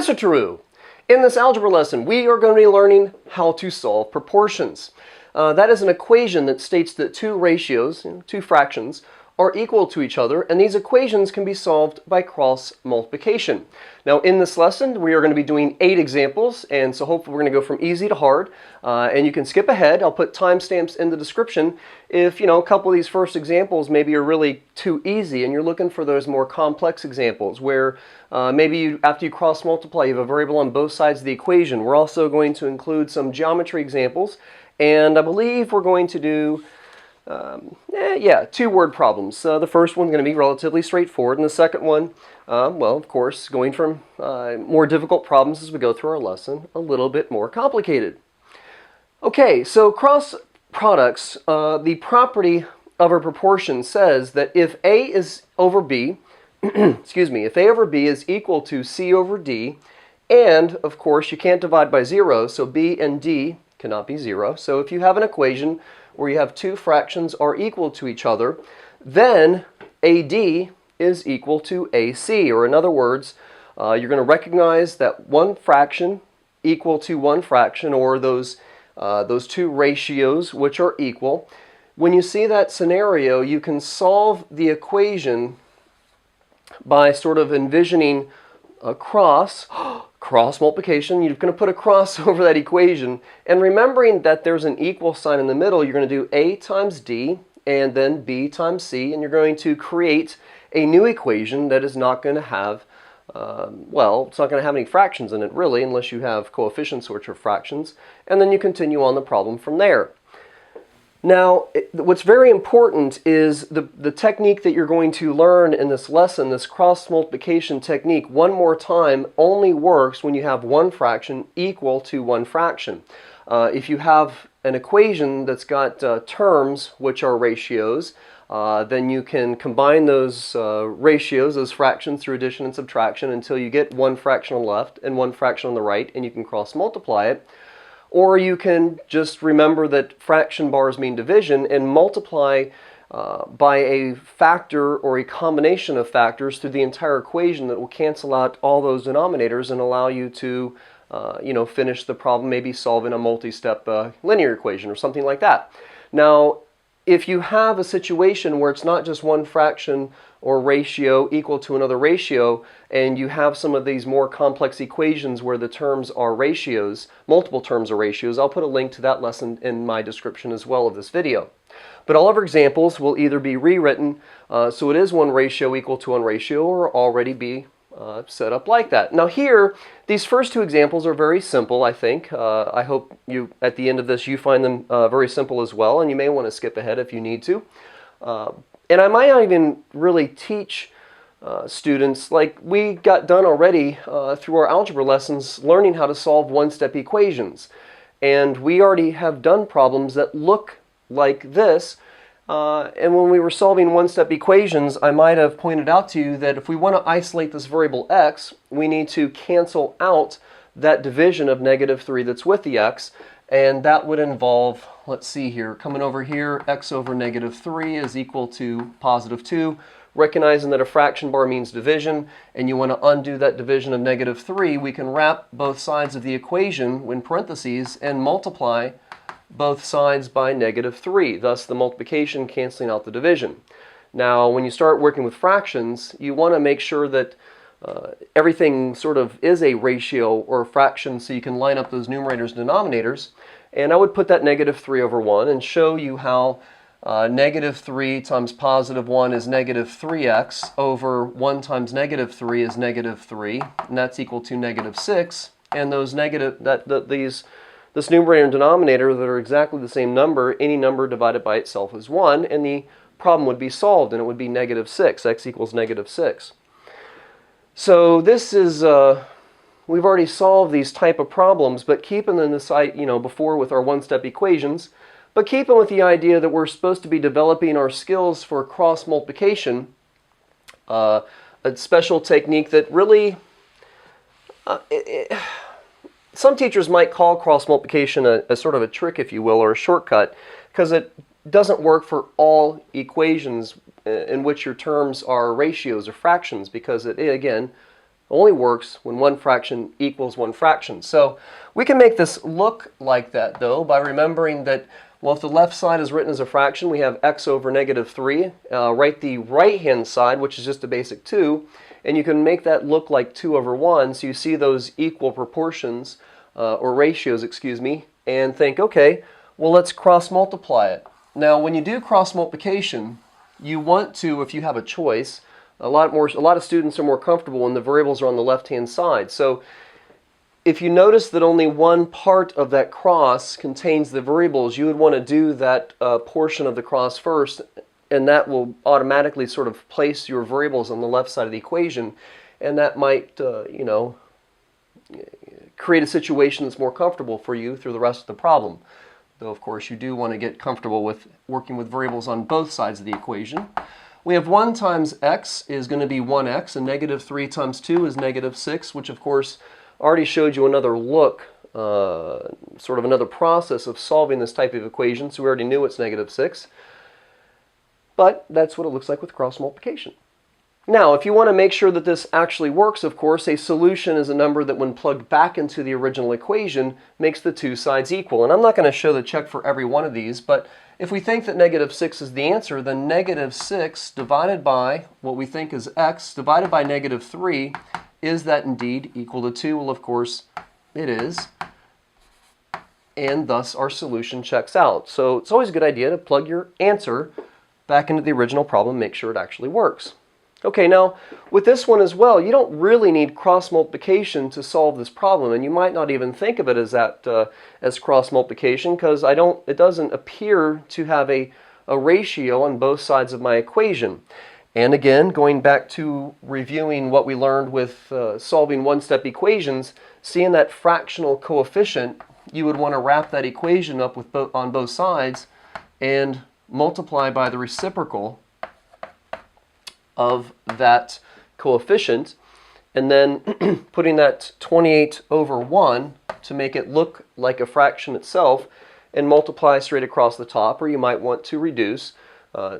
Mr. Tarrou, in this algebra lesson, we are going to be learning how to solve proportions. That is an equation that states that two ratios, two fractions, are equal to each other, and these equations can be solved by cross multiplication. Now in this lesson we are going to be doing 8 examples, and so hopefully we're going to go from easy to hard, and you can skip ahead. I'll put timestamps in the description if a couple of these first examples maybe are really too easy and you're looking for those more complex examples where maybe after you cross multiply you have a variable on both sides of the equation. We're also going to include some geometry examples, and I believe we're going to do 2 word problems. The first one's going to be relatively straightforward, and the second one, well, of course, going from more difficult problems as we go through our lesson, a little bit more complicated. Okay, so cross products, the property of a proportion says that if A is over B, excuse me, if A over B is equal to C over D, and of course you can't divide by 0, so B and D cannot be 0. So if you have an equation where you have two fractions are equal to each other, then AD is equal to AC, or in other words, you're going to recognize that one fraction equal to one fraction, or those two ratios which are equal. When you see that scenario, you can solve the equation by sort of envisioning a cross multiplication. You're going to put a cross over that equation, and remembering that there's an equal sign in the middle, you're going to do A times D and then B times C, and you're going to create a new equation that is not going to have, well, it's not going to have any fractions in it really, unless you have coefficients which are fractions, and then you continue on the problem from there. Now, what's very important is the technique that you're going to learn in this lesson, this cross multiplication technique, one more time, only works when you have one fraction equal to one fraction. If you have an equation that's got terms which are ratios, then you can combine those ratios, those fractions, through addition and subtraction until you get one fraction on the left and one fraction on the right, and you can cross multiply it. Or you can just remember that fraction bars mean division and multiply by a factor or a combination of factors through the entire equation that will cancel out all those denominators and allow you to finish the problem, maybe solving a multi-step linear equation or something like that. Now, if you have a situation where it's not just one fraction or ratio equal to another ratio, and you have some of these more complex equations where the terms are ratios, multiple terms are ratios, I'll put a link to that lesson in my description as well of this video. But all of our examples will either be rewritten so it is one ratio equal to one ratio, or already be set up like that. Now here, these first 2 examples are very simple, I think. I hope you, at the end of this, you find them very simple as well, and you may want to skip ahead if you need to. And I might not even really teach students, like we got done already through our algebra lessons, learning how to solve one-step equations. And we already have done problems that look like this. And when we were solving one-step equations, I might have pointed out to you that if we want to isolate this variable x, we need to cancel out that division of -3 that's with the x, and that would involve, let's see here, coming over here, x over -3 is equal to +2, recognizing that a fraction bar means division, and you want to undo that division of -3, we can wrap both sides of the equation in parentheses and multiply both sides by -3, thus the multiplication canceling out the division. Now, when you start working with fractions, you want to make sure that everything sort of is a ratio or a fraction, so you can line up those numerators and denominators. And I would put that -3 over 1 and show you how -3 times +1 is -3x over 1 times -3 is -3, and that's equal to -6. And those this numerator and denominator that are exactly the same number, any number divided by itself is 1, and the problem would be solved, and it would be -6, x equals -6. So this is, we've already solved these type of problems, but keep them in the sight, before with our one-step equations, but keep them with the idea that we're supposed to be developing our skills for cross multiplication, a special technique that really, some teachers might call cross multiplication a sort of a trick, if you will, or a shortcut, because it doesn't work for all equations in which your terms are ratios or fractions, because it, again, only works when one fraction equals one fraction. So we can make this look like that, though, by remembering that, well, if the left side is written as a fraction, we have x over negative 3. Write the right-hand side, which is just a basic 2, and you can make that look like 2 over 1, so you see those equal proportions, or ratios, excuse me, and think, okay, well, let's cross-multiply it. Now, when you do cross-multiplication, you want to, if you have a choice, a lot of students are more comfortable when the variables are on the left-hand side. So if you notice that only one part of that cross contains the variables, you would want to do that portion of the cross first, and that will automatically sort of place your variables on the left side of the equation, and that might, create a situation that's more comfortable for you through the rest of the problem. Though, of course, you do want to get comfortable with working with variables on both sides of the equation. We have 1 times x is going to be 1x, and negative 3 times 2 is negative 6, which, of course, already showed you another look, sort of another process of solving this type of equation, so we already knew it's negative 6. But that's what it looks like with cross multiplication. Now, if you want to make sure that this actually works, of course, a solution is a number that when plugged back into the original equation makes the two sides equal. And I'm not going to show the check for every one of these, but if we think that negative 6 is the answer, then negative 6 divided by what we think is x divided by negative 3, is that indeed equal to 2? Well, of course, it is. And thus our solution checks out. So it's always a good idea to plug your answer back into the original problem, make sure it actually works. Okay, now with this one as well, you don't really need cross multiplication to solve this problem, and you might not even think of it as that as cross multiplication, because it doesn't appear to have a ratio on both sides of my equation. And again, going back to reviewing what we learned with solving one-step equations, seeing that fractional coefficient, you would want to wrap that equation up with on both sides and multiply by the reciprocal of that coefficient, and then putting that 28 over 1 to make it look like a fraction itself, and multiply straight across the top. Or you might want to reduce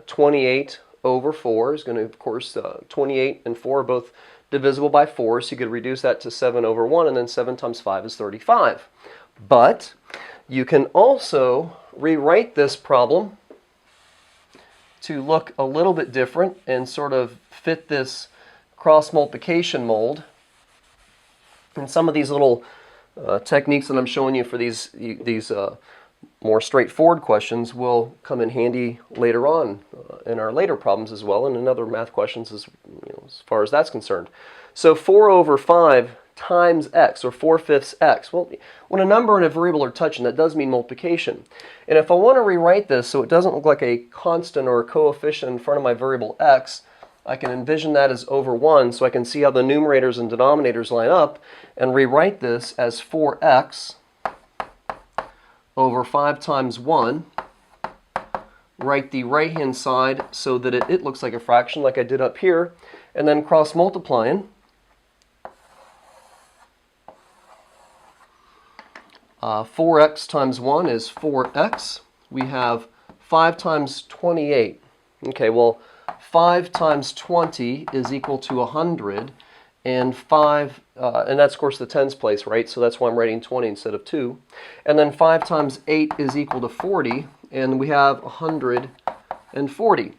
28 over 4 is going to, of course, 28 and 4 are both divisible by 4, so you could reduce that to 7 over 1, and then 7 times 5 is 35. But you can also rewrite this problem to look a little bit different and sort of fit this cross multiplication mold. And some of these little techniques that I'm showing you for these more straightforward questions will come in handy later on in our later problems as well, and in other math questions as far as that's concerned. So 4 over 5 times x, or 4/5 x. Well, when a number and a variable are touching, that does mean multiplication. And if I want to rewrite this so it doesn't look like a constant or a coefficient in front of my variable x, I can envision that as over 1, so I can see how the numerators and denominators line up, and rewrite this as 4x over 5 times 1. Write the right-hand side so that it looks like a fraction like I did up here, and then cross-multiplying. 4x times 1 is 4x. We have 5 times 28. Okay, well, 5 times 20 is equal to 100, and 5, and that's, of course, the tens place, right? So that's why I'm writing 20 instead of 2. And then 5 times 8 is equal to 40, and we have 140.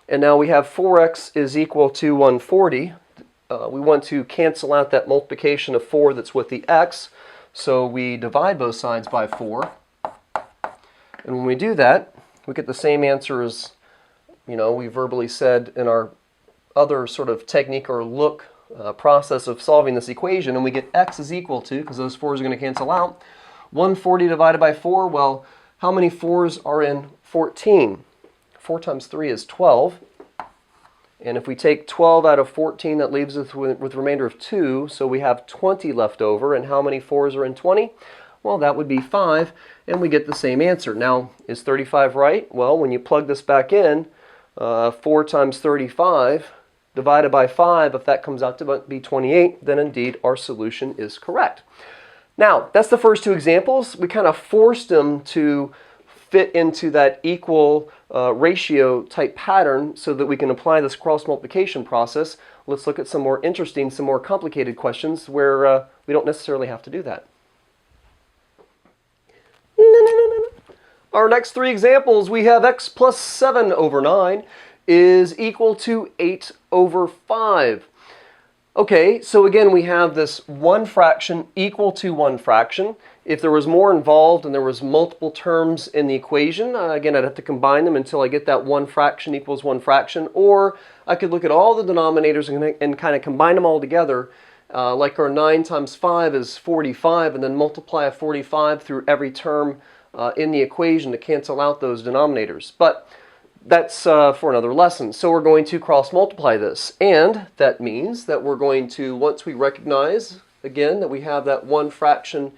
And now we have 4x is equal to 140. We want to cancel out that multiplication of 4 that's with the x, so we divide both sides by 4. And when we do that, we get the same answer as, we verbally said in our other sort of technique or look process of solving this equation, and we get x is equal to, because those 4s are going to cancel out, 140 divided by 4. Well, how many 4s are in 14? 4 times 3 is 12. And if we take 12 out of 14, that leaves us with a remainder of 2, so we have 20 left over. And how many 4s are in 20? Well, that would be 5, and we get the same answer. Now, is 35 right? Well, when you plug this back in, 4 times 35 divided by 5, if that comes out to be 28, then indeed our solution is correct. Now, that's the first two examples. We kind of forced them to fit into that equal ratio type pattern so that we can apply this cross multiplication process, let's look at some more interesting, some more complicated questions where we don't necessarily have to do that. Our next three examples, we have x plus 7 over 9 is equal to 8 over 5. Okay, so again we have this one fraction equal to one fraction. If there was more involved and there was multiple terms in the equation, again I'd have to combine them until I get that one fraction equals one fraction, or I could look at all the denominators and kind of combine them all together, like our 9 times 5 is 45, and then multiply a 45 through every term in the equation to cancel out those denominators. But that's for another lesson. So we're going to cross multiply this, and that means that we're going to, once we recognize again that we have that one fraction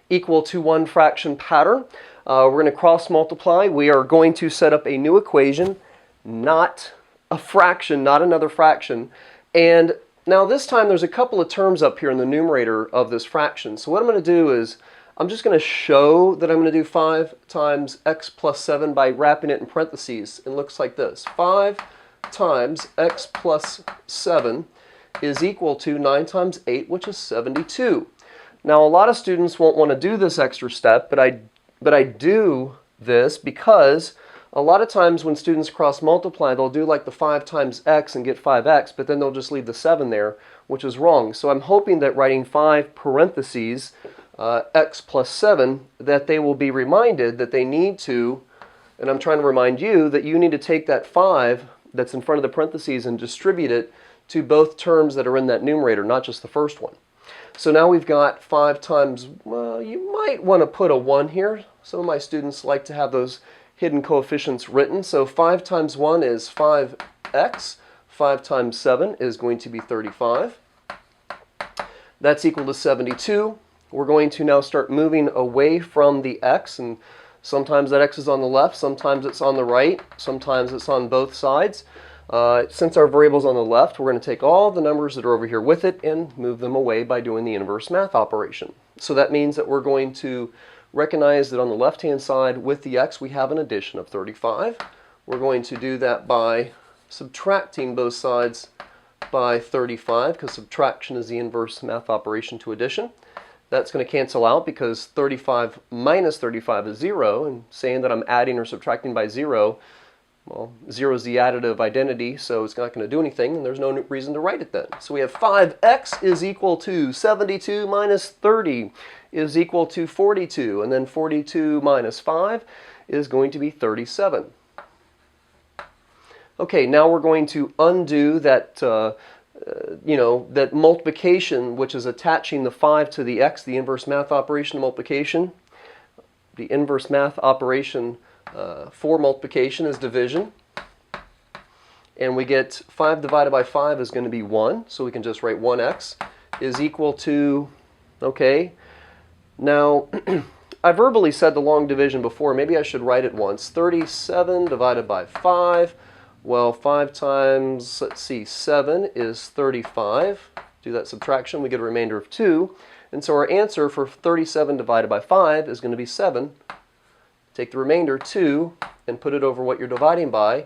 equal to one fraction pattern, we're going to cross multiply. We are going to set up a new equation, not a fraction, not another fraction. And now this time there's a couple of terms up here in the numerator of this fraction. So what I'm going to do is I'm just going to show that I'm going to do 5 times x plus 7 by wrapping it in parentheses. It looks like this. 5 times x plus 7 is equal to 9 times 8, which is 72. Now, a lot of students won't want to do this extra step, but I do this because a lot of times when students cross multiply, they'll do like the 5 times x and get 5x, but then they'll just leave the 7 there, which is wrong. So I'm hoping that writing 5 parentheses x plus 7, that they will be reminded that they need to, and I'm trying to remind you that you need to take that 5 that's in front of the parentheses and distribute it to both terms that are in that numerator, not just the first one. So now we've got 5 times, well, you might want to put a 1 here. Some of my students like to have those hidden coefficients written. So 5 times 1 is 5x. 5 times 7 is going to be 35. That's equal to 72. We're going to now start moving away from the x, and sometimes that x is on the left, sometimes it's on the right, sometimes it's on both sides. Since our variable's on the left, we're going to take all the numbers that are over here with it and move them away by doing the inverse math operation. So that means that we're going to recognize that on the left-hand side with the x we have an addition of 35. We're going to do that by subtracting both sides by 35, because subtraction is the inverse math operation to addition. That's going to cancel out because 35 minus 35 is 0, and saying that I'm adding or subtracting by 0, well, 0 is the additive identity, so it's not going to do anything, and there's no reason to write it then. So we have 5x is equal to 72 minus 30 is equal to 42, and then 42 minus 5 is going to be 37. Okay, now we're going to undo that that multiplication, which is attaching the 5 to the x, the inverse math operation of multiplication. The inverse math operation for multiplication is division. And we get 5 divided by 5 is going to be 1, so we can just write 1x is equal to, okay, now I verbally said the long division before, maybe I should write it once. 37 divided by 5. Well, 5 times, let's see, 7 is 35. Do that subtraction, we get a remainder of 2. And so our answer for 37 divided by 5 is going to be 7. Take the remainder, 2, and put it over what you're dividing by,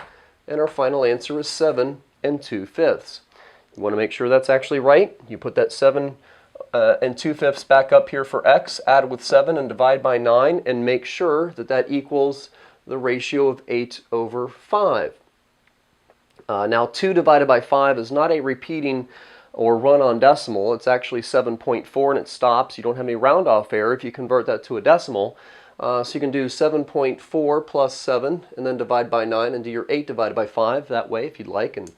and our final answer is 7 2/5. You want to make sure that's actually right. You put that 7 2/5 back up here for x, add with 7 and divide by 9, and make sure that that equals the ratio of 8 over 5. Now 2 divided by 5 is not a repeating or run-on decimal. It's actually 7.4 and it stops. You don't have any round-off error if you convert that to a decimal. So you can do 7.4 plus 7 and then divide by 9 and do your 8 divided by 5 that way if you'd like, and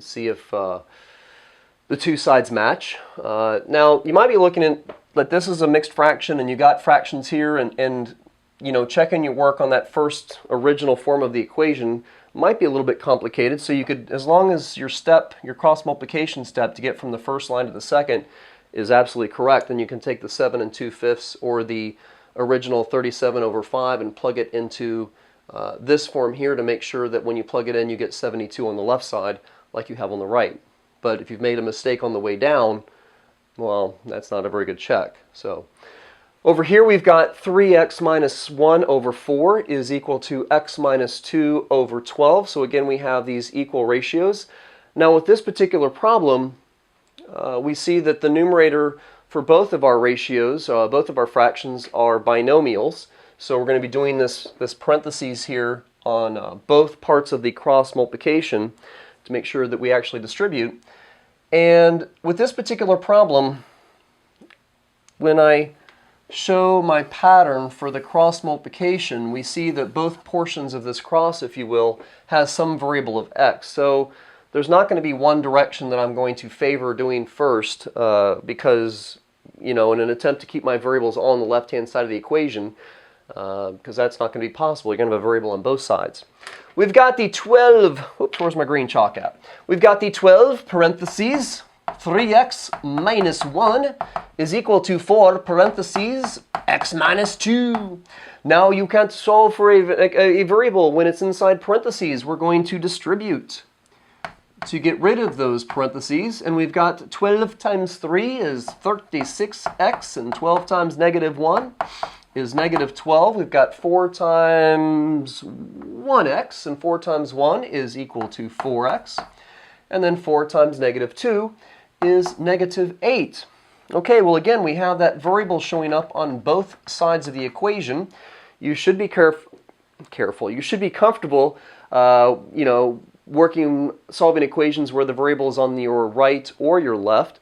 see if the two sides match. Now you might be looking at that this is a mixed fraction and you got fractions here, and checking your work on that first original form of the equation might be a little bit complicated. So you could, as long as your cross multiplication step to get from the first line to the second is absolutely correct, then you can take the 7 2/5 or the original 37 over 5 and plug it into this form here to make sure that when you plug it in you get 72 on the left side like you have on the right. But if you've made a mistake on the way down, well, that's not a very good check. So Over here we've got 3x minus 1 over 4 is equal to x minus 2 over 12. So again, we have these equal ratios. Now with this particular problem, we see that the numerator for both of our ratios, both of our fractions, are binomials. So we're going to be doing this parentheses here on both parts of the cross multiplication to make sure that we actually distribute. And with this particular problem, when I show my pattern for the cross multiplication, we see that both portions of this cross, if you will, has some variable of x. So there's not going to be one direction that I'm going to favor doing first because, in an attempt to keep my variables all on the left-hand side of the equation, because that's not going to be possible. You're going to have a variable on both sides. We've got the 12, oops, where's my green chalk at? We've got the 12 parentheses, 3x minus 1 is equal to 4 parentheses, x minus 2. Now you can't solve for a variable when it's inside parentheses. We're going to distribute to get rid of those parentheses, and we've got 12 times 3 is 36x, and 12 times negative 1 is negative 12. We've got 4 times 1x, and 4 times 1 is equal to 4x. And then 4 times negative 2 is negative 8. Okay, well again, we have that variable showing up on both sides of the equation. You should be careful. You should be comfortable, solving equations where the variable is on your right or your left,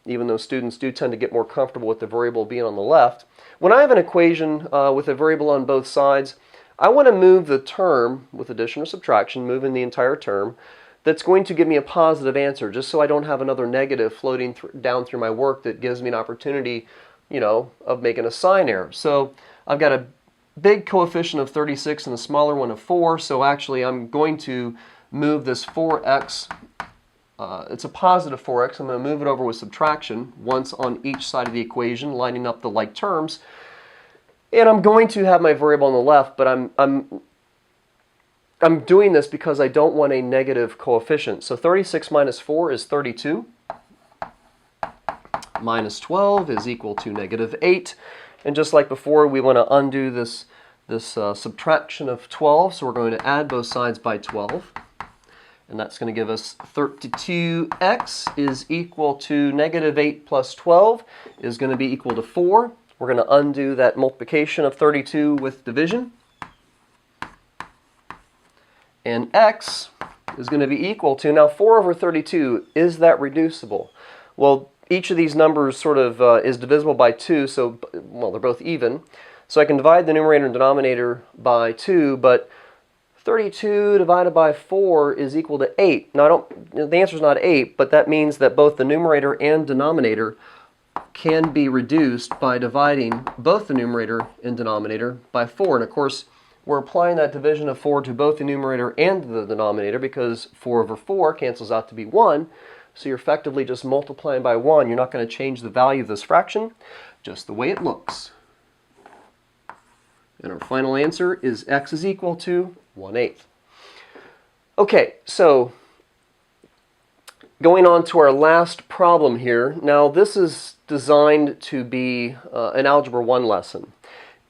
even though students do tend to get more comfortable with the variable being on the left. When I have an equation with a variable on both sides, I want to move the term with addition or subtraction, moving the entire term, that's going to give me a positive answer, just so I don't have another negative floating down through my work that gives me an opportunity, of making a sign error. So I've got a big coefficient of 36 and a smaller one of 4, so actually I'm going to move this 4x, it's a positive 4x, I'm going to move it over with subtraction once on each side of the equation, lining up the like terms. And I'm going to have my variable on the left, but I'm doing this because I don't want a negative coefficient. So 36 minus 4 is 32. Minus 12 is equal to negative 8. And just like before, we want to undo this subtraction of 12, so we're going to add both sides by 12. And that's going to give us 32x is equal to negative 8 plus 12 is going to be equal to 4. We're going to undo that multiplication of 32 with division. And x is going to be equal to, now 4 over 32, is that reducible? Well, each of these numbers sort of is divisible by 2, so, well, they're both even. So I can divide the numerator and denominator by 2, but 32 divided by 4 is equal to 8. Now, the answer is not 8, but that means that both the numerator and denominator can be reduced by dividing both the numerator and denominator by 4. And of course, we're applying that division of 4 to both the numerator and the denominator because 4 over 4 cancels out to be 1. So you're effectively just multiplying by 1. You're not going to change the value of this fraction, just the way it looks. And our final answer is x is equal to 1/8. Okay, so going on to our last problem here. Now this is designed to be an Algebra 1 lesson.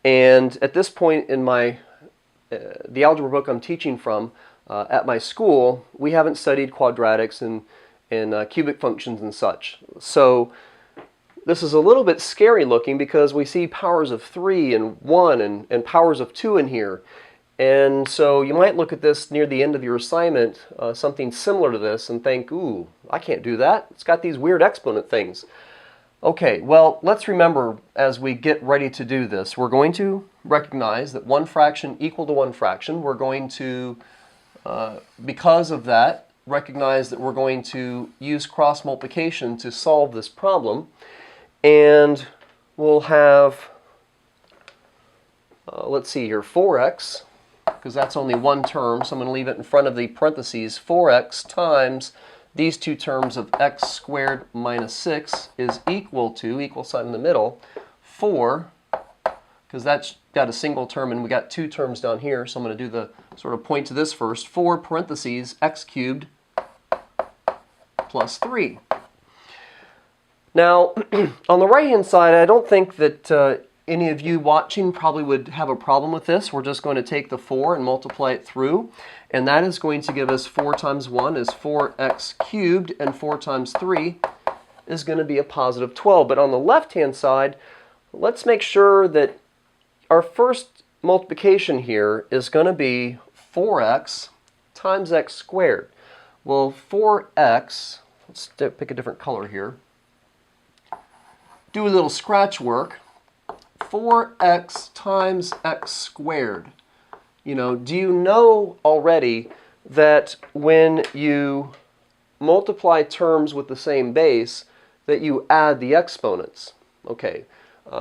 And at this point in the algebra book I'm teaching from at my school, we haven't studied quadratics and cubic functions and such. So this is a little bit scary looking because we see powers of 3 and 1 and powers of 2 in here. And so you might look at this near the end of your assignment, something similar to this, and think, ooh, I can't do that. It's got these weird exponent things. Okay, well, let's remember as we get ready to do this, we're going to recognize that one fraction equal to one fraction. We're going to, because of that, recognize that we're going to use cross multiplication to solve this problem. And we'll have, let's see here, 4x, because that's only one term, so I'm going to leave it in front of the parentheses. 4x times these two terms of x squared minus 6 is equal to, equal sign in the middle, 4, because that's got a single term and we got two terms down here, so I'm going to do the sort of point to this first, 4 parentheses x cubed plus 3. Now, on the right-hand side, I don't think that any of you watching probably would have a problem with this. We're just going to take the 4 and multiply it through, and that is going to give us 4 times 1 is 4x cubed, and 4 times 3 is going to be a positive 12. But on the left-hand side, let's make sure that our first multiplication here is going to be 4x times x squared. Well, 4x, let's pick a different color here. Do a little scratch work. 4x times x squared. Do you know already that when you multiply terms with the same base, that you add the exponents? Okay,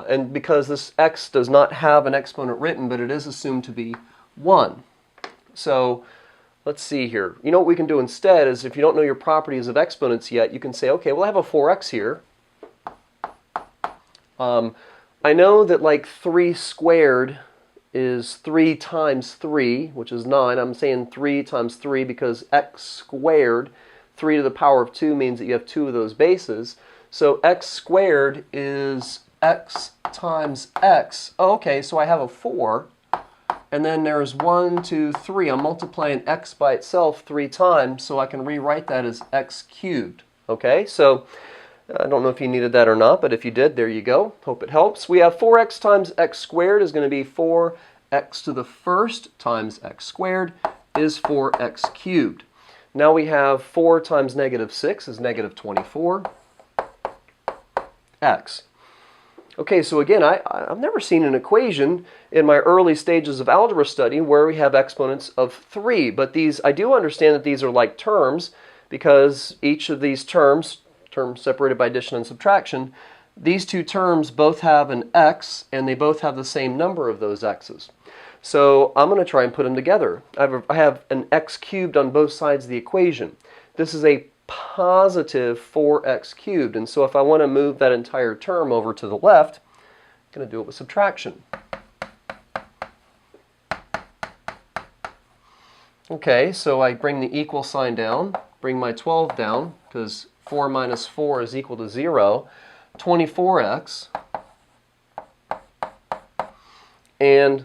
and because this x does not have an exponent written, but it is assumed to be 1. So let's see here. What we can do instead is, if you don't know your properties of exponents yet, you can say, okay, well, I have a 4x here. I know that like 3 squared is 3 times 3, which is 9. I'm saying 3 times 3 because x squared, 3 to the power of 2, means that you have 2 of those bases. So x squared is x times x. Oh, okay, so I have a 4. And then there's 1, 2, 3. I'm multiplying x by itself 3 times, so I can rewrite that as x cubed. Okay, so I don't know if you needed that or not, but if you did, there you go. Hope it helps. We have 4x times x squared is going to be 4x to the first times x squared is 4x cubed. Now we have 4 times negative 6 is negative 24x. Okay, so again, I've never seen an equation in my early stages of algebra study where we have exponents of 3, but I do understand that these are like terms, because each of these terms separated by addition and subtraction, these two terms both have an x, and they both have the same number of those x's. So I'm going to try and put them together. I have an x cubed on both sides of the equation. This is a positive 4x cubed, and so if I want to move that entire term over to the left, I'm going to do it with subtraction. Okay, so I bring the equal sign down, bring my 12 down, because 4 minus 4 is equal to 0, 24x, and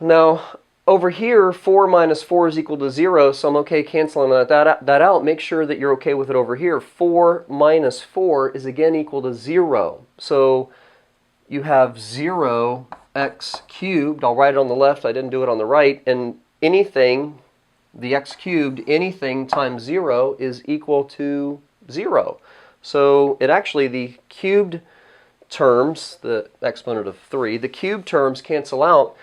now over here 4 minus 4 is equal to 0, so I'm okay canceling that out. Make sure that you're okay with it over here. 4 minus 4 is again equal to 0, so you have 0x cubed. I'll write it on the left, I didn't do it on the right, and anything, the x cubed, anything times 0 is equal to 0. So it actually, the cubed terms, the exponent of 3, the cubed terms cancel out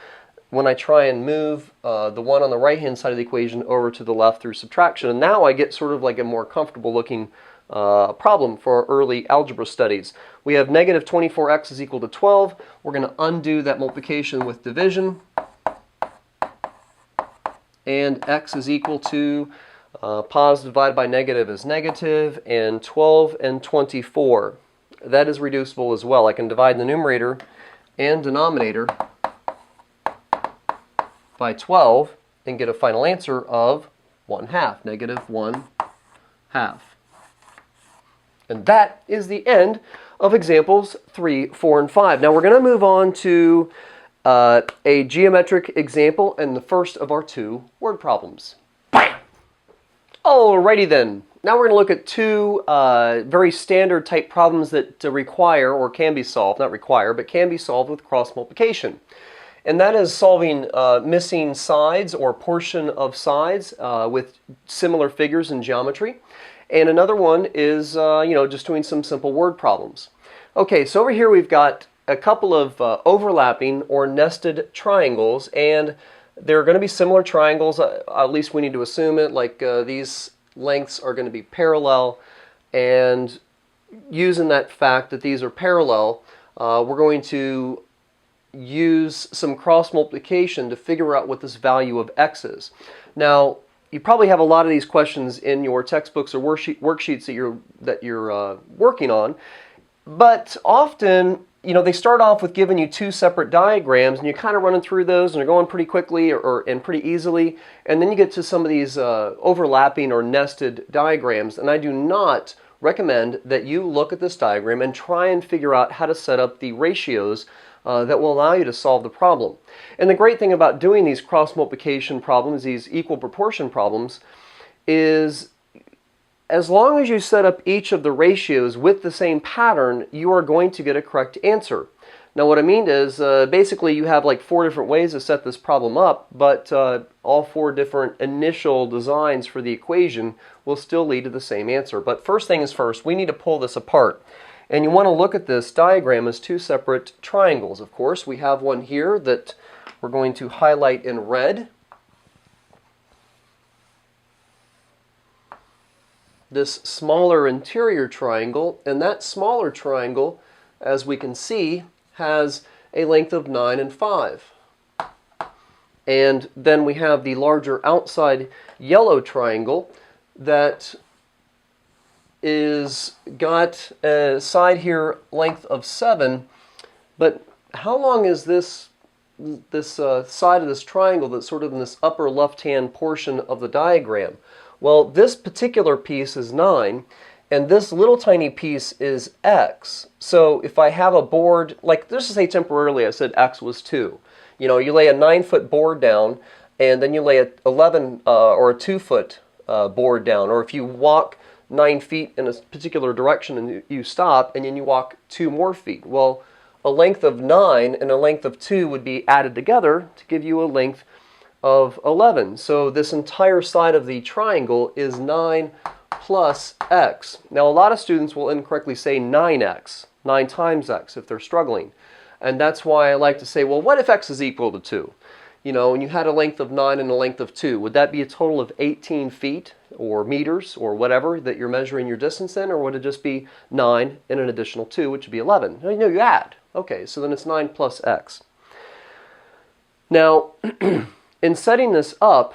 when I try and move the one on the right-hand side of the equation over to the left through subtraction. And now I get sort of like a more comfortable looking problem for our early algebra studies. We have negative 24x is equal to 12. We're going to undo that multiplication with division. And x is equal to positive divided by negative is negative, and 12 and 24. That is reducible as well. I can divide the numerator and denominator by 12 and get a final answer of 1/2, negative 1/2. And that is the end of examples 3, 4, and 5. Now we're going to move on to a geometric example and the first of our 2 word problems. Alrighty then. Now we're going to look at 2 very standard type problems that require, or can be solved, not require, but can be solved with cross multiplication. And that is solving missing sides or portion of sides with similar figures in geometry. And another one is just doing some simple word problems. Okay, so over here we've got a couple of overlapping or nested triangles, and they're going to be similar triangles, at least we need to assume it, like these lengths are going to be parallel, and using that fact that these are parallel, we're going to use some cross multiplication to figure out what this value of x is. Now, you probably have a lot of these questions in your textbooks or worksheets that you're working on, but often they start off with giving you 2 separate diagrams, and you're kind of running through those, and they're going pretty quickly and pretty easily. And then you get to some of these overlapping or nested diagrams, and I do not recommend that you look at this diagram and try and figure out how to set up the ratios that will allow you to solve the problem. And the great thing about doing these cross multiplication problems, these equal proportion problems, is as long as you set up each of the ratios with the same pattern, you are going to get a correct answer. Now what I mean is basically you have like 4 different ways to set this problem up, but all 4 different initial designs for the equation will still lead to the same answer. But first thing is first, we need to pull this apart. And you want to look at this diagram as 2 separate triangles. Of course, we have one here that we're going to highlight in red. This smaller interior triangle, and that smaller triangle, as we can see, has a length of 9 and 5. And then we have the larger outside yellow triangle that is got a side here length of 7, but how long is this side of this triangle that's sort of in this upper left-hand portion of the diagram? Well, this particular piece is 9, and this little tiny piece is x. So if I have a board, like let's just say temporarily I said x was 2. You know, you lay a 9-foot board down, and then you lay a 11 or a 2-foot board down, or if you walk 9 feet in a particular direction and you stop and then you walk 2 more feet. Well, a length of 9 and a length of 2 would be added together to give you a length of 11. So this entire side of the triangle is 9 plus x. Now a lot of students will incorrectly say 9x, 9 times x if they're struggling. And that's why I like to say, well, what if x is equal to 2? You know, and you had a length of 9 and a length of 2. Would that be a total of 18 feet or meters or whatever that you're measuring your distance in? Or would it just be 9 and an additional 2, which would be 11? No, you add. Okay, so then it's 9 plus x. Now, in setting this up,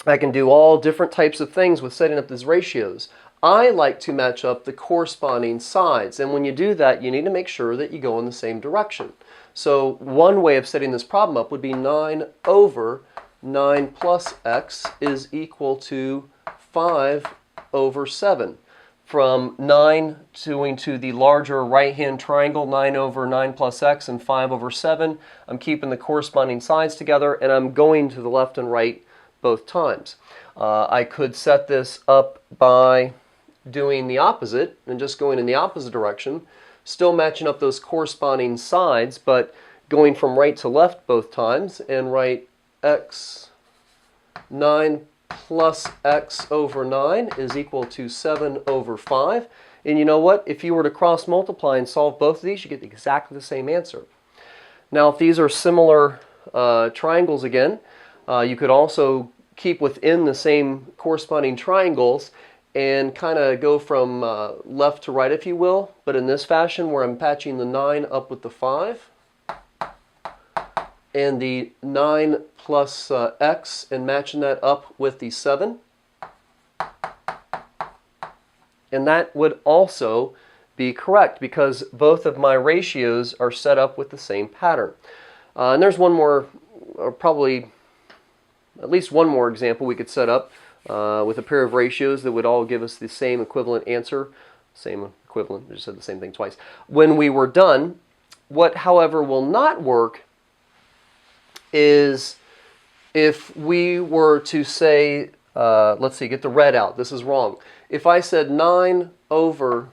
I can do all different types of things with setting up these ratios. I like to match up the corresponding sides. And when you do that, you need to make sure that you go in the same direction. So one way of setting this problem up would be 9 over 9 plus x is equal to 5 over 7. From 9 going to the larger right-hand triangle, 9 over 9 plus x and 5 over 7, I'm keeping the corresponding sides together and I'm going to the left and right both times. I could set this up by doing the opposite and just going in the opposite direction, still matching up those corresponding sides, but going from right to left both times and write x 9 plus x over 9 is equal to 7 over 5. And you know what? If you were to cross multiply and solve both of these, you get exactly the same answer. Now, if these are similar triangles again, you could also keep within the same corresponding triangles and kind of go from left to right, if you will, but in this fashion where I'm patching the 9 up with the 5 and the 9 plus x and matching that up with the 7. And that would also be correct because both of my ratios are set up with the same pattern. And there's one more, or probably at least one more example we could set up with a pair of ratios that would all give us the same equivalent answer. Same equivalent, I just said the same thing twice. When we were done, what however will not work is if we were to say, let's see, get the red out. This is wrong. If I said 9 over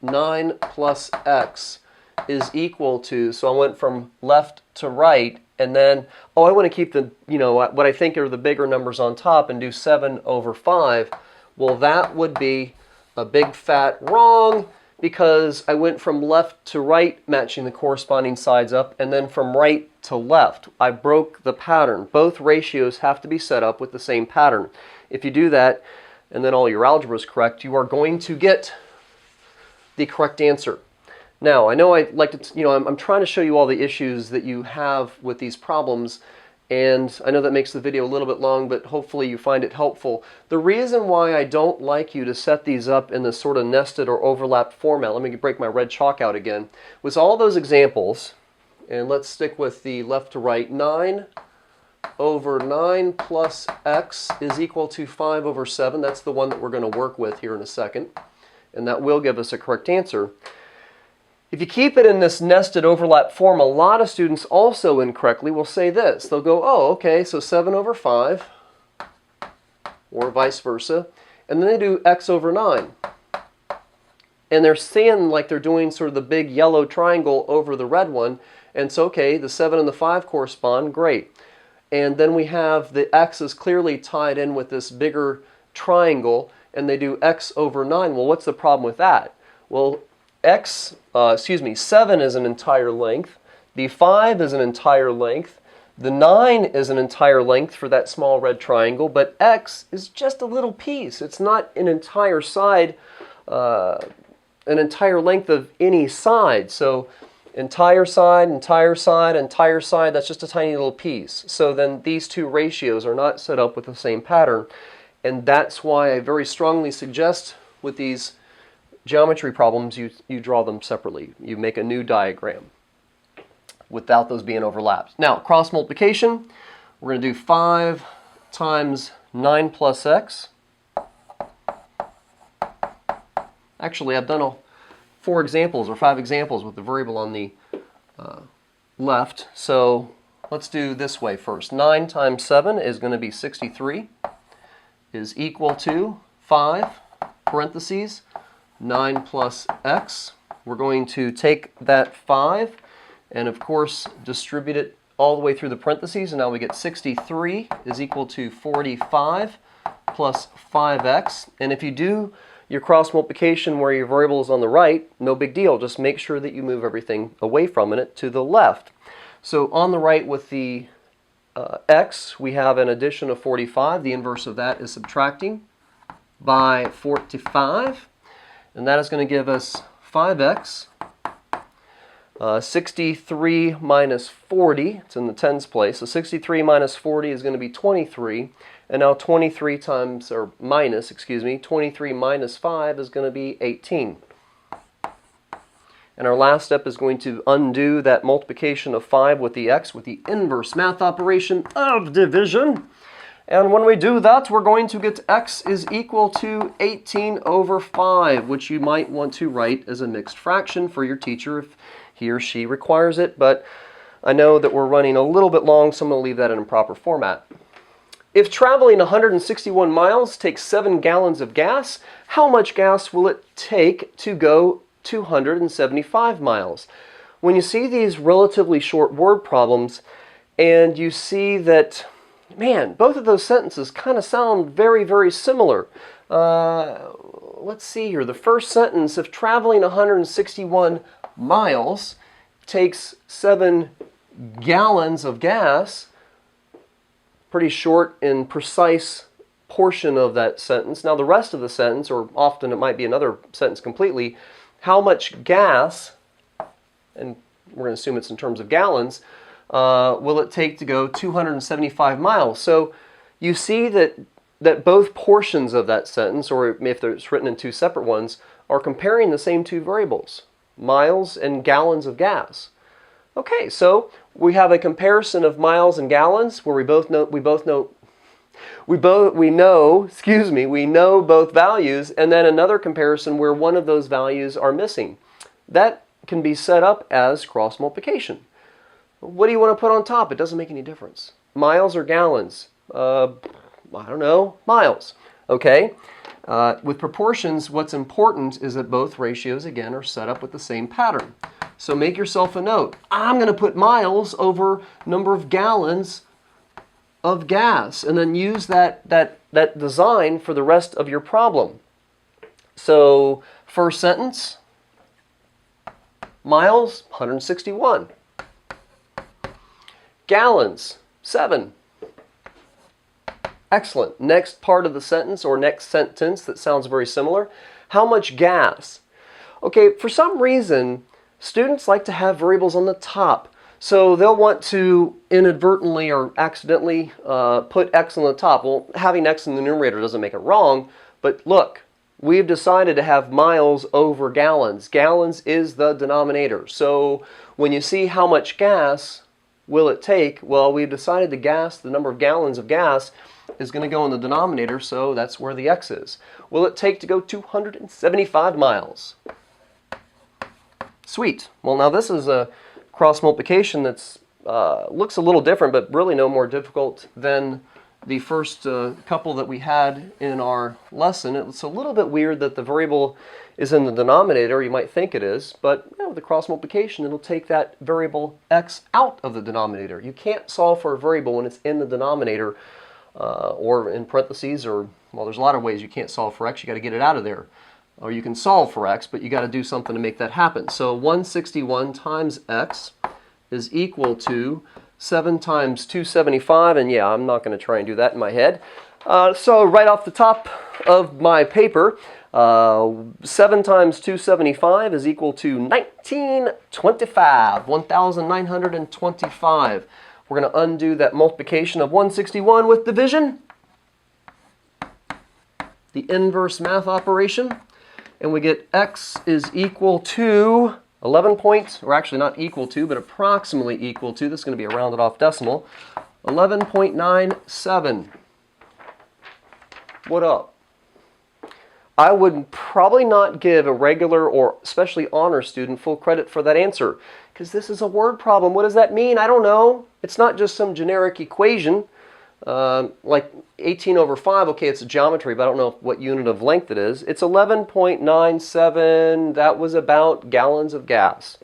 9 plus x is equal to, so I went from left to right, and then, oh, I want to keep the, you know, what I think are the bigger numbers on top and do 7 over 5. Well, that would be a big fat wrong because I went from left to right matching the corresponding sides up and then from right to left. I broke the pattern. Both ratios have to be set up with the same pattern. If you do that and then all your algebra is correct, you are going to get the correct answer. Now, I know I like to, you know, I'm trying to show you all the issues that you have with these problems, and I know that makes the video a little bit long, but hopefully you find it helpful. The reason why I don't like you to set these up in this sort of nested or overlapped format, let me break my red chalk out again, was all those examples, and let's stick with the left to right, 9 over 9 plus x is equal to 5 over 7. That's the one that we're going to work with here in a second. And that will give us a correct answer. If you keep it in this nested overlap form, a lot of students also incorrectly will say this. They'll go, oh, okay, so 7 over 5, or vice versa. And then they do x over 9. And they're seeing like they're doing sort of the big yellow triangle over the red one. And so, okay, the 7 and the 5 correspond, great. And then we have the x is clearly tied in with this bigger triangle, and they do x over 9. Well, what's the problem with that? Well, 7 is an entire length. The 5 is an entire length. The 9 is an entire length for that small red triangle, but x is just a little piece. It's not an entire side, an entire length of any side. So entire side, entire side, entire side, that's just a tiny little piece. So then these two ratios are not set up with the same pattern. And that's why I very strongly suggest with these geometry problems, you draw them separately. You make a new diagram without those being overlapped. Now, cross multiplication, we're going to do 5 times 9 plus x. Actually, I've done 4 examples or 5 examples with the variable on the left. So let's do this way first. 9 times 7 is going to be 63, is equal to 5, parentheses, 9 plus x. We're going to take that 5 and, of course, distribute it all the way through the parentheses. And now we get 63 is equal to 45 plus 5x. And if you do your cross multiplication where your variable is on the right, no big deal. Just make sure that you move everything away from it to the left. So on the right with the x, we have an addition of 45. The inverse of that is subtracting by 45. And that is going to give us 5x. 63 minus 40, it's in the tens place, so 63 minus 40 is going to be 23, and now 23 minus 5 is going to be 18. And our last step is going to undo that multiplication of 5 with the x with the inverse math operation of division. And when we do that, we're going to get x is equal to 18 over 5, which you might want to write as a mixed fraction for your teacher if he or she requires it. But I know that we're running a little bit long, so I'm going to leave that in a proper format. If traveling 161 miles takes 7 gallons of gas, how much gas will it take to go 275 miles? When you see these relatively short word problems and you see that, man, both of those sentences kind of sound very, very similar. Let's see here. The first sentence, if traveling 161 miles takes 7 gallons of gas, pretty short and precise portion of that sentence. Now the rest of the sentence, or often it might be another sentence completely, how much gas, and we're going to assume it's in terms of gallons, will it take to go 275 miles? So you see that both portions of that sentence, or if it's written in 2 separate ones, are comparing the same 2 variables, miles and gallons of gas. Okay, so we have a comparison of miles and gallons where we know both values, and then another comparison where one of those values are missing. That can be set up as cross multiplication. What do you want to put on top? It doesn't make any difference. Miles or gallons? I don't know, miles. Okay? With proportions, what's important is that both ratios, again, are set up with the same pattern. So make yourself a note. I'm going to put miles over number of gallons of gas, and then use that design for the rest of your problem. So first sentence, miles, 161. Gallons, 7. Excellent. Next part of the sentence, or next sentence that sounds very similar. How much gas? Okay, for some reason, students like to have variables on the top. So they'll want to inadvertently or accidentally put x on the top. Well, having x in the numerator doesn't make it wrong, but look, we've decided to have miles over gallons. Gallons is the denominator. So when you see how much gas, will it take? Well, we've decided the number of gallons of gas is going to go in the denominator, so that's where the x is. Will it take to go 275 miles? Sweet. Well, now this is a cross multiplication that's looks a little different, but really no more difficult than the first couple that we had in our lesson. It's a little bit weird that the variable is in the denominator. You might think it is, but with the cross multiplication, it'll take that variable x out of the denominator. You can't solve for a variable when it's in the denominator or in parentheses, or, well, there's a lot of ways you can't solve for x. You got to get it out of there. Or you can solve for x, but you got to do something to make that happen. So 161 times x is equal to 7 times 275, and yeah, I'm not going to try and do that in my head. So right off the top of my paper, 7 times 275 is equal to 1925, 1925. We're going to undo that multiplication of 161 with division, the inverse math operation, and we get x is equal to 11 points, or actually not equal to, but approximately equal to, this is going to be a rounded off decimal, 11.97. What up? I would probably not give a regular or especially honor student full credit for that answer, because this is a word problem. What does that mean? I don't know. It's not just some generic equation. Like 18 over 5, okay, it's a geometry, but I don't know what unit of length it is. It's 11.97. That was about gallons of gas.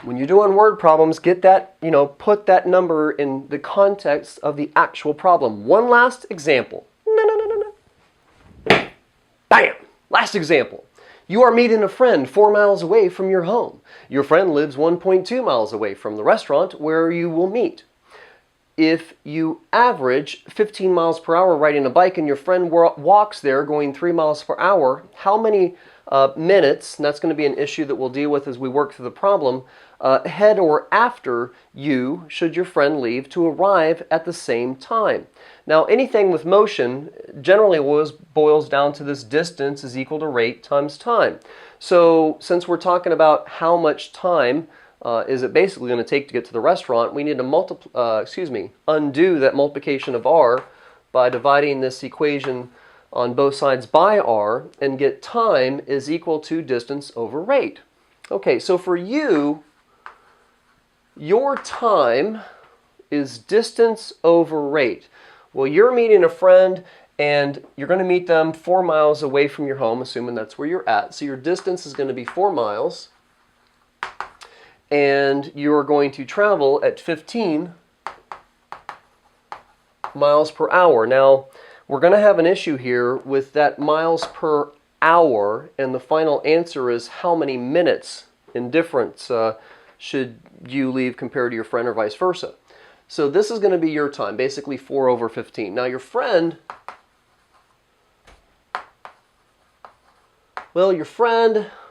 When you're doing word problems, get that, put that number in the context of the actual problem. One last example. Bam! Last example. You are meeting a friend 4 miles away from your home. Your friend lives 1.2 miles away from the restaurant where you will meet. If you average 15 miles per hour riding a bike and your friend walks there going 3 miles per hour, how many minutes, and that's going to be an issue that we'll deal with as we work through the problem, ahead or after you should your friend leave to arrive at the same time? Now, anything with motion generally boils down to this distance is equal to rate times time. So since we're talking about how much time is it basically going to take to get to the restaurant, we need to undo that multiplication of r by dividing this equation on both sides by r and get time is equal to distance over rate. Okay, so for you, your time is distance over rate. Well, you're meeting a friend and you're going to meet them 4 miles away from your home, assuming that's where you're at. So your distance is going to be 4 miles. And you're going to travel at 15 miles per hour. Now, we're going to have an issue here with that miles per hour, and the final answer is how many minutes in difference should you leave compared to your friend or vice versa. So this is going to be your time, basically 4 over 15. Now your friend,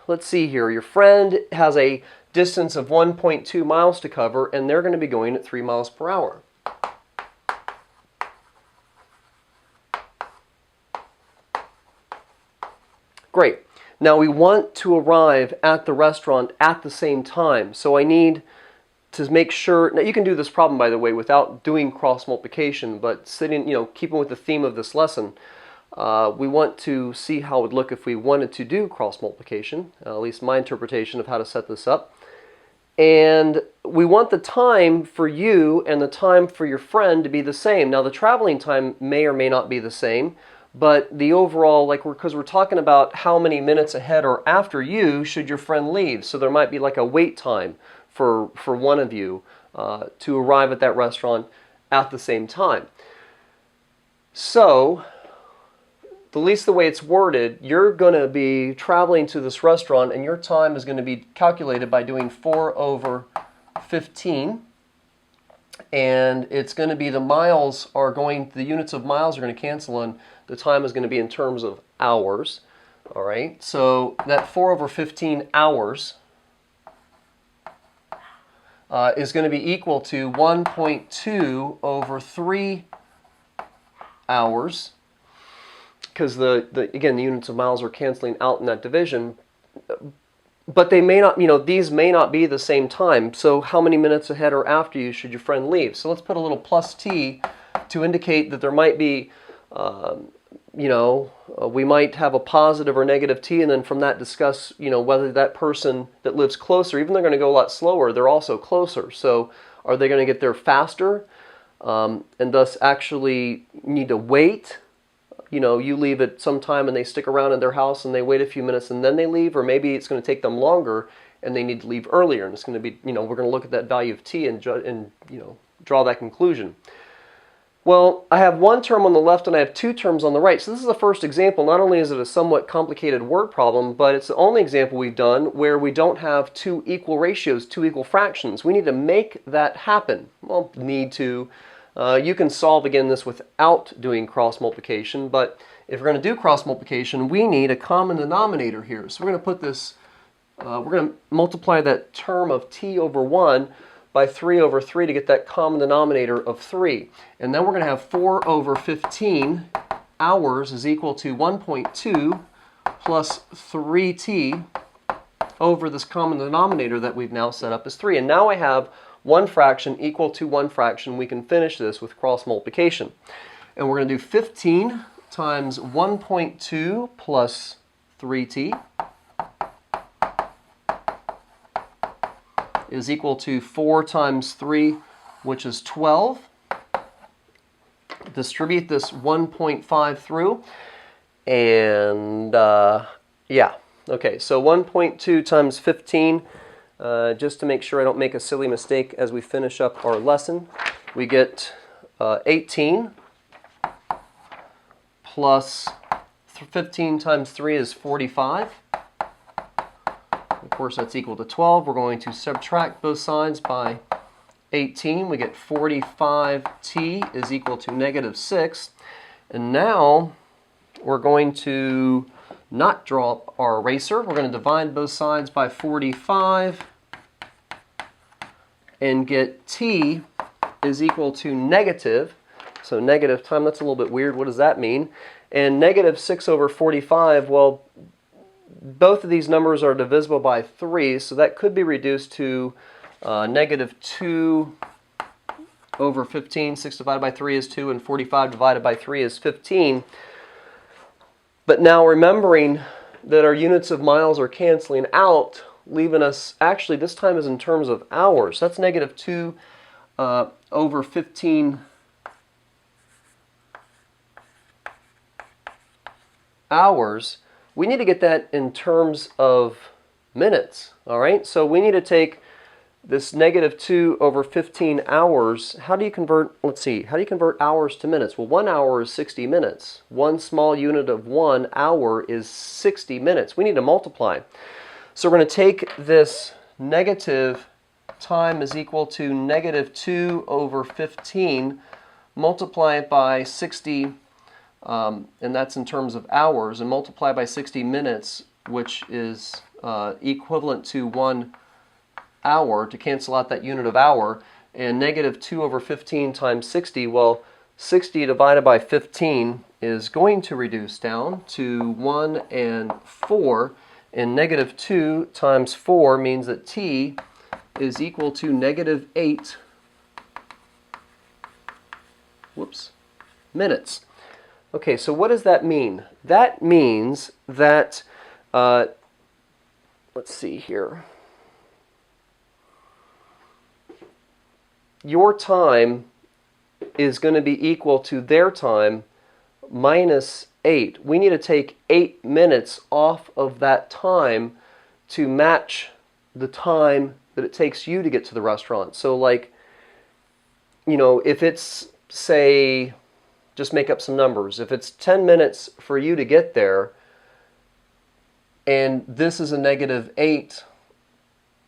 let's see here, your friend has a distance of 1.2 miles to cover, and they're going to be going at 3 miles per hour. Great. Now we want to arrive at the restaurant at the same time. So I need to make sure, now you can do this problem, by the way, without doing cross multiplication, but keeping with the theme of this lesson, we want to see how it would look if we wanted to do cross multiplication, at least my interpretation of how to set this up. And we want the time for you and the time for your friend to be the same. Now the traveling time may or may not be the same, but the overall, because we're talking about how many minutes ahead or after you should your friend leave. So there might be like a wait time for one of you to arrive at that restaurant at the same time. So, at least the way it's worded, you're going to be traveling to this restaurant and your time is going to be calculated by doing 4 over 15. And it's going to be the units of miles are going to cancel, and the time is going to be in terms of hours. All right, so that 4 over 15 hours is going to be equal to 1.2 over 3 hours, because again, the units of miles are canceling out in that division. but they may not, these may not be the same time. So how many minutes ahead or after you should your friend leave? So let's put a little plus t to indicate that there might be, we might have a positive or negative t, and then from that discuss, whether that person that lives closer, even though they're going to go a lot slower, they're also closer. So are they going to get there faster, and thus actually need to wait? You leave at some time and they stick around in their house and they wait a few minutes and then they leave, or maybe it's going to take them longer and they need to leave earlier, and it's going to be, we're going to look at that value of t and draw that conclusion. Well, I have one term on the left and I have two terms on the right. So this is the first example. Not only is it a somewhat complicated word problem, but it's the only example we've done where we don't have two equal ratios, two equal fractions. We need to make that happen. Well, need to. You can solve again this without doing cross multiplication, but if we're going to do cross multiplication, we need a common denominator here. So we're going to put this, we're going to multiply that term of t over 1 by 3 over 3 to get that common denominator of 3. And then we're going to have 4 over 15 hours is equal to 1.2 plus 3t over this common denominator that we've now set up as 3. And now I have one fraction equal to one fraction. We can finish this with cross multiplication. And we're going to do 15 times 1.2 plus 3t is equal to 4 times 3, which is 12. Distribute this 1.5 through, and yeah. Okay, so 1.2 times 15, just to make sure I don't make a silly mistake as we finish up our lesson, we get 18 plus 15 times 3 is 45. Of course, that's equal to 12. We're going to subtract both sides by 18. We get 45t is equal to negative 6. And now we're going to not draw up our eraser. We're going to divide both sides by 45 and get t is equal to negative. So negative time, that's a little bit weird. What does that mean? And negative 6 over 45, well, both of these numbers are divisible by 3, so that could be reduced to negative 2 over 15. 6 divided by 3 is 2, and 45 divided by 3 is 15. But now remembering that our units of miles are canceling out, leaving us, actually this time is in terms of hours. That's negative 2 over 15 hours. We need to get that in terms of minutes, all right? So we need to take this negative 2 over 15 hours. How do you convert, let's see, how do you convert hours to minutes? Well, 1 hour is 60 minutes. One small unit of 1 hour is 60 minutes. We need to multiply. So we're going to take this negative time is equal to negative 2 over 15, multiply it by 60, and that's in terms of hours, and multiply by 60 minutes, which is equivalent to 1 hour, to cancel out that unit of hour. And negative 2 over 15 times 60, well, 60 divided by 15 is going to reduce down to 1 and 4, and negative 2 times 4 means that t is equal to negative 8 minutes. Okay, so what does that mean? That means that, let's see here. Your time is going to be equal to their time minus 8. We need to take 8 minutes off of that time to match the time that it takes you to get to the restaurant. So like, if it's, say, just make up some numbers. If it's 10 minutes for you to get there, and this is a negative 8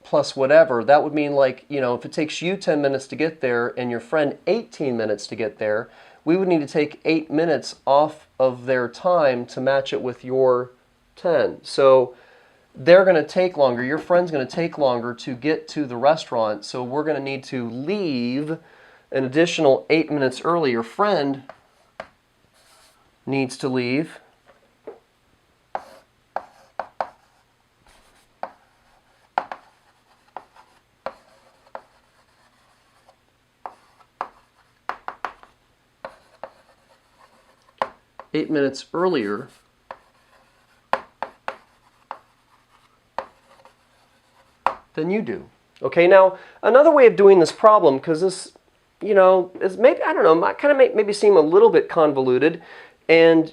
plus whatever, that would mean, like, if it takes you 10 minutes to get there and your friend 18 minutes to get there, we would need to take 8 minutes off of their time to match it with your 10. So they're going to take longer. Your friend's going to take longer to get to the restaurant, so we're going to need to leave an additional 8 minutes early. Your friend needs to leave 8 minutes earlier than you do. Okay, now another way of doing this problem, because this, is maybe, I don't know, kind of maybe seem a little bit convoluted, and,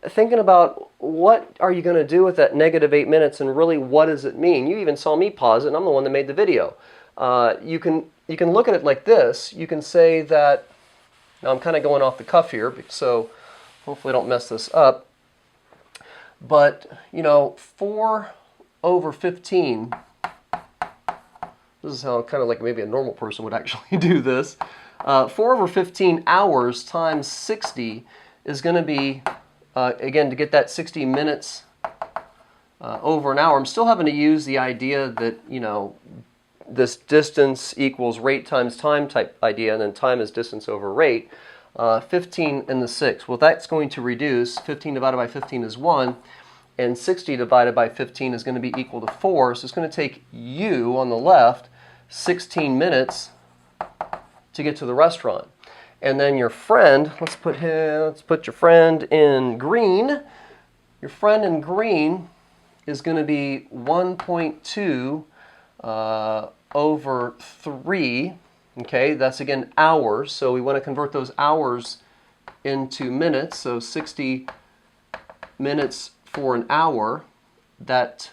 thinking about what are you going to do with that negative 8 minutes, and really what does it mean? You even saw me pause it, and I'm the one that made the video. You can look at it like this. You can say that, now I'm kind of going off the cuff here, so hopefully I don't mess this up, but, 4 over 15, this is how kind of like maybe a normal person would actually do this. 4 over 15 hours times 60 is going to be, again, to get that 60 minutes over an hour. I'm still having to use the idea that, this distance equals rate times time type idea, and then time is distance over rate. 15 in the 6. Well, that's going to reduce. 15 divided by 15 is 1. And 60 divided by 15 is going to be equal to 4. So it's going to take you on the left 16 minutes to get to the restaurant. And then your friend, let's put your friend in green. Your friend in green is going to be 1.2 over 3. Okay, that's again hours. So we want to convert those hours into minutes. So 60 minutes for an hour. That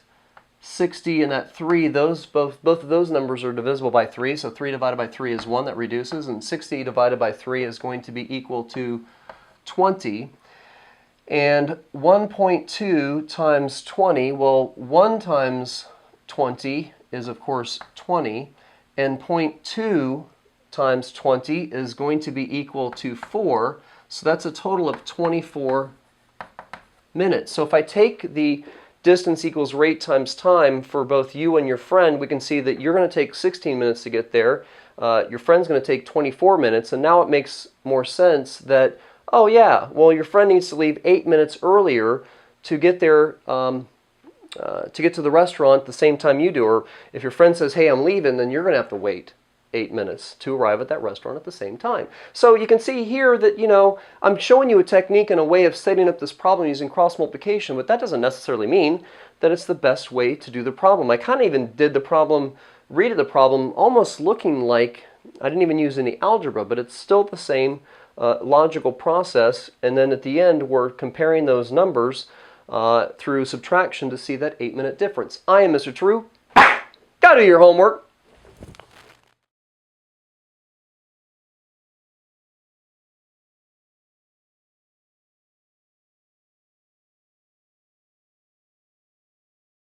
60 and that 3, both of those numbers are divisible by 3. So 3 divided by 3 is 1, that reduces, and 60 divided by 3 is going to be equal to 20. And 1.2 times 20, well, 1 times 20 is of course 20, and 0.2 times 20 is going to be equal to 4. So that's a total of 24 minutes. So if I take the distance equals rate times time for both you and your friend, we can see that you're going to take 16 minutes to get there. Your friend's going to take 24 minutes, and now it makes more sense that, oh yeah, well, your friend needs to leave 8 minutes earlier to get there, to get to the restaurant the same time you do. Or if your friend says, hey, I'm leaving, then you're going to have to wait 8 minutes to arrive at that restaurant at the same time. So you can see here that, I'm showing you a technique and a way of setting up this problem using cross multiplication, but that doesn't necessarily mean that it's the best way to do the problem. I kind of even did the problem, read the problem, almost looking like I didn't even use any algebra, but it's still the same logical process. And then at the end, we're comparing those numbers through subtraction to see that 8-minute difference. I am Mr. True. Gotta do your homework.